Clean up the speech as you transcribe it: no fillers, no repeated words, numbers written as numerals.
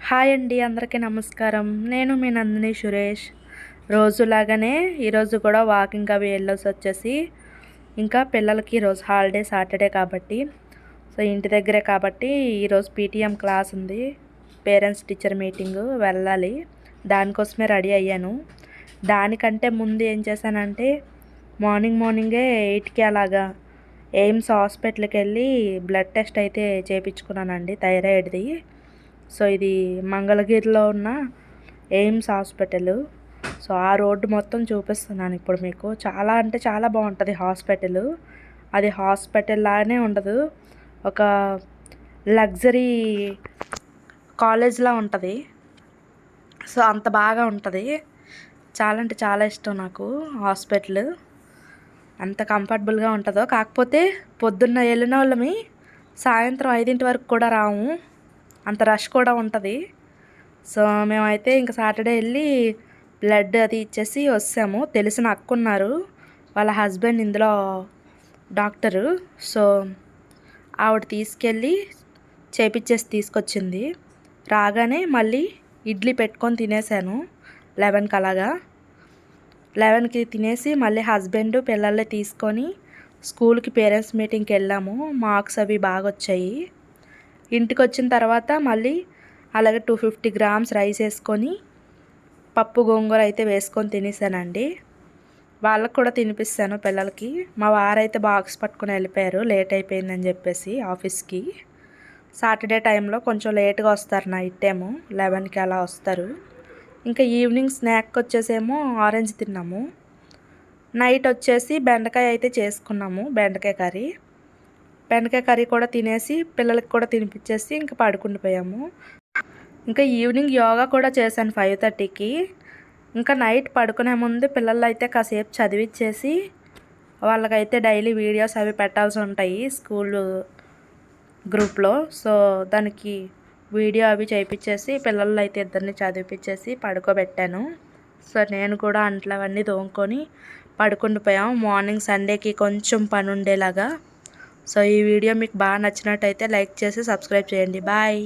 Hi అండి, అందరికీ నమస్కారం. నేను మీ నందిని సురేష్. రోజులాగానే ఈరోజు కూడా వాకింగ్ అవి వెళ్ళొసి వచ్చేసి, ఇంకా పిల్లలకి ఈరోజు హాలిడే సాటర్డే కాబట్టి, సో ఇంటి దగ్గరే కాబట్టి ఈరోజు పీటీఎం క్లాస్ ఉంది. పేరెంట్స్ టీచర్ మీటింగు వెళ్ళాలి. దానికోసమే రెడీ అయ్యాను. దానికంటే ముందు ఏం చేశానంటే మార్నింగే 8కి అలాగా ఎయిమ్స్ హాస్పిటల్కి వెళ్ళి బ్లడ్ టెస్ట్ అయితే చేయించుకున్నానండి, థైరాయిడ్ది. సో ఇది మంగళగిరిలో ఉన్న ఎయిమ్స్ హాస్పిటల్. సో ఆ రోడ్డు మొత్తం చూపిస్తున్నాను ఇప్పుడు మీకు. చాలా అంటే చాలా బాగుంటుంది హాస్పిటల్. అది హాస్పిటల్ లాగానే ఉండదు, ఒక లగ్జరీ కాలేజ్లా ఉంటుంది. సో అంత బాగా ఉంటుంది. చాలా అంటే చాలా ఇష్టం నాకు హాస్పిటల్. అంత కంఫర్టబుల్గా ఉంటుందో. కాకపోతే పొద్దున్న వెళ్ళిన వాళ్ళమి సాయంత్రం 5 వరకు కూడా రాము, అంత రష్ కూడా ఉంటుంది. సో మేమైతే ఇంకా సాటర్డే వెళ్ళి బ్లడ్ అది ఇచ్చేసి వస్తాము. తెలిసిన అక్క ఉన్నారు, వాళ్ళ హస్బెండ్ ఇందులో డాక్టరు. సో ఆవిడ తీసుకెళ్ళి చేపిచ్చేసి తీసుకొచ్చింది. రాగానే మళ్ళీ ఇడ్లీ పెట్టుకొని తినేసాను 11కి అలాగా. 11కి తినేసి మళ్ళీ హస్బెండ్ పిల్లల్ని తీసుకొని స్కూల్కి పేరెంట్స్ మీటింగ్కి వెళ్ళాము. మార్క్స్ అవి బాగా వచ్చాయి. ఇంటికి వచ్చిన తర్వాత మళ్ళీ అలాగే 250 గ్రామ్స్ రైస్ వేసుకొని పప్పు గోంగూర అయితే వేసుకొని తినేసానండి. వాళ్ళకు కూడా తినిపిస్తాను పిల్లలకి. మా వారైతే బాక్స్ పట్టుకుని వెళ్ళిపోయారు, లేట్ అయిపోయిందని చెప్పేసి ఆఫీస్కి. సాటర్డే టైంలో కొంచెం లేట్గా వస్తారు, నైట్ టైము 11కి అలా వస్తారు. ఇంకా ఈవినింగ్ స్నాక్ వచ్చేసేమో ఆరెంజ్ తిన్నాము. నైట్ వచ్చేసి బెండకాయ అయితే చేసుకున్నాము, బెండకాయ కర్రీ కూడా తినేసి పిల్లలకి కూడా తినిపించేసి ఇంకా పడుకుండిపోయాము. ఇంకా ఈవినింగ్ యోగా కూడా చేశాను 5:30కి. ఇంకా నైట్ పడుకునే ముందు పిల్లలు అయితే కాసేపు చదివిచ్చేసి వాళ్ళకైతే డైలీ వీడియోస్ అవి పెట్టాల్సి ఉంటాయి స్కూల్ గ్రూప్లో. సో దానికి వీడియో అవి చేయించేసి పిల్లలు అయితే ఇద్దరిని చదివిపించేసి పడుకోబెట్టాను. సో నేను కూడా అంట్లు అవన్నీ తోముకొని పడుకుండిపోయాము. మార్నింగ్ సండేకి కొంచెం పని ఉండేలాగా. సో ఈ వీడియో మీకు బాగా నచ్చినట్టయితే లైక్ చేసి సబ్స్క్రైబ్ చేయండి. బాయ్.